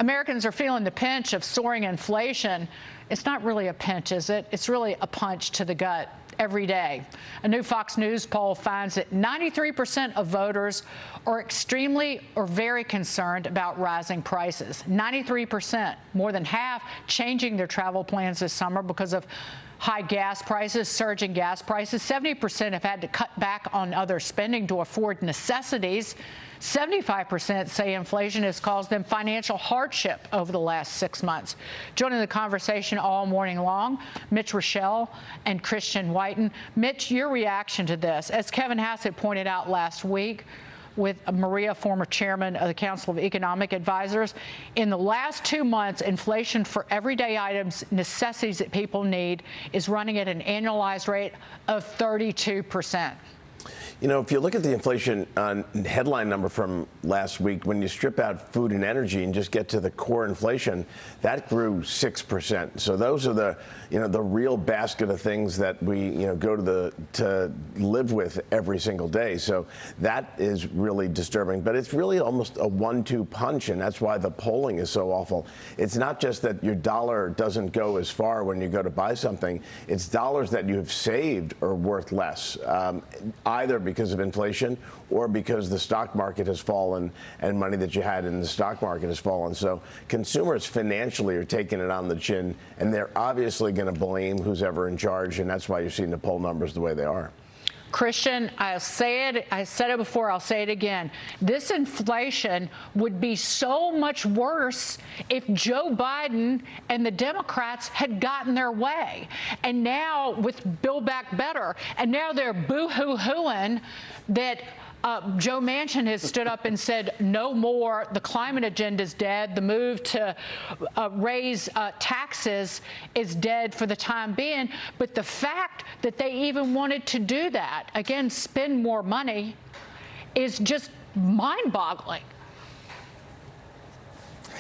Americans are feeling the pinch of soaring inflation. It's not really a pinch, is it? It's really a punch to the gut every day. A new Fox News poll finds that 93% of voters are extremely or very concerned about rising prices. 93%, more than half, changing their travel plans this summer because of high gas prices, surging gas prices. 70% have had to cut back on other spending to afford necessities. 75% say inflation has caused them financial hardship over the last 6 months. Joining the conversation all morning long, Mitch Roschelle and Whiton. Mitch, your reaction to this? As Kevin Hassett pointed out last week, with Maria, former chairman of the Council of Economic Advisors, in the last 2 months, inflation for everyday items, necessities that people need, is running at an annualized rate of 32%. You know, if you look at the inflation headline number from last week, when you strip out food and energy and just get to the core inflation, that grew 6%. So those are the, the real basket of things that we, go to live with every single day. So that is really disturbing. But it's really almost a 1-2 punch, and that's why the polling is so awful. It's not just that your dollar doesn't go as far when you go to buy something. It's dollars that you have saved are worth less, either because of inflation or because the stock market has fallen and money that you had in the stock market has fallen. So consumers financially are taking it on the chin, and they're obviously going to blame who's ever in charge, and that's why you're seeing the poll numbers the way they are. Christian, I'll say it. I said it before. I'll say it again. This inflation would be so much worse if Joe Biden and the Democrats had gotten their way. And now with Build Back Better, and now they're boo-hoo-hooing that Joe Manchin has stood up and said no more. The climate agenda is dead. The move to raise taxes is dead for the time being. But the fact that they even wanted to do that, again, spend more money, is just mind-boggling.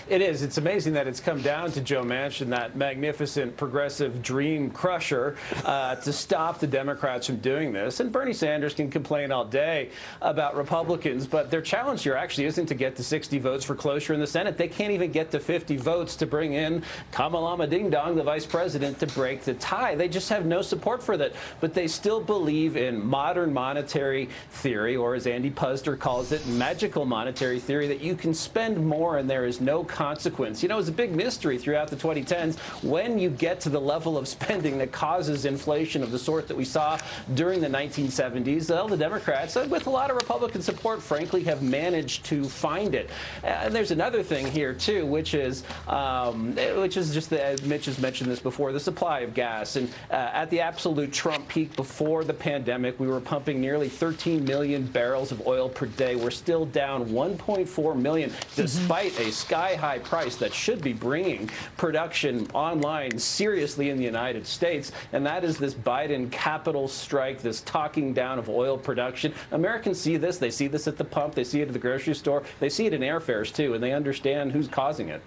It is. It's amazing that it's come down to Joe Manchin, that magnificent progressive dream crusher, to stop the Democrats from doing this. And Bernie Sanders can complain all day about Republicans, but their challenge here actually isn't to get to 60 votes for cloture in the Senate. They can't even get to 50 votes to bring in Kamalama Ding Dong, the vice president, to break the tie. They just have no support for that. But they still believe in modern monetary theory, or as Andy Puzder calls it, magical monetary theory, that you can spend more and there is no consequence. It's a big mystery throughout the 2010s when you get to the level of spending that causes inflation of the sort that we saw during the 1970s. Well, the Democrats, with a lot of Republican support, frankly, have managed to find it. And there's another thing here, too, which is just, Mitch has mentioned this before, the supply of gas. And at the absolute Trump peak before the pandemic, we were pumping nearly 13 million barrels of oil per day. We're still down 1.4 million, despite a sky-high price that should be bringing production online seriously in the United States. And that is this Biden capital strike, this talking down of oil production. Americans see this. They see this at the pump. They see it at the grocery store. They see it in airfares, too, and they understand who's causing it.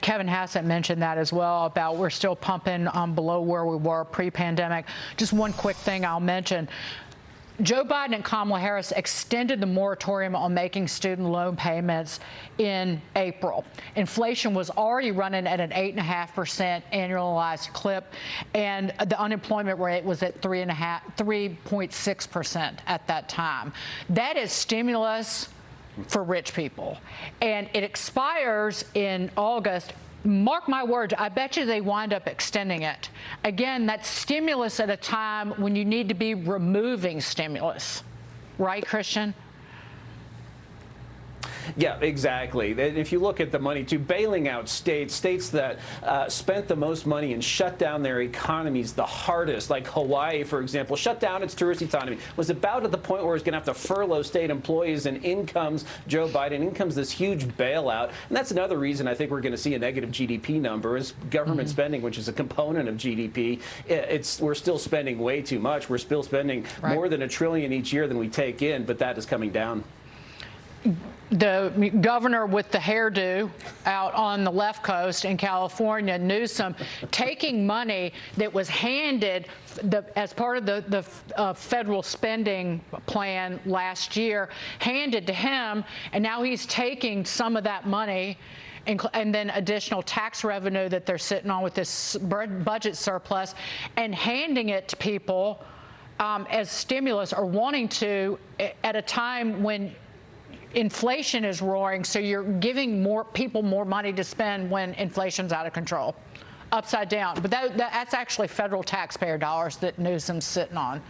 Kevin Hassett mentioned that as well, about we're still pumping below where we were pre-pandemic. Just one quick thing I'll mention. Joe Biden and Kamala Harris extended the moratorium on making student loan payments in April. Inflation was already running at an 8.5% annualized clip, and the unemployment rate was at 3.6% at that time. That is stimulus for rich people, and it expires in August. Mark my words, I bet you they wind up extending it. Again, that's stimulus at a time when you need to be removing stimulus. Right, Christian? Yeah, exactly. If you look at the money, too, bailing out states that spent the most money and shut down their economies the hardest, like Hawaii, for example, shut down its tourist economy, was about at the point where it's going to have to furlough state employees, and in comes Joe Biden, in comes this huge bailout. And that's another reason I think we're going to see a negative GDP number is government spending, which is a component of GDP. We're still spending way too much. We're still spending more than $1 trillion each year than we take in, but that is coming down. the governor with the hairdo out on the left coast in California, Newsom, taking money that was handed as part of the federal spending plan last year, handed to him, and now he's taking some of that money and then additional tax revenue that they're sitting on with this budget surplus and handing it to people as stimulus, or wanting to, at a time when inflation is roaring. So you're giving more people more money to spend when inflation's out of control. Upside down. But that's actually federal taxpayer dollars that Newsom's sitting on.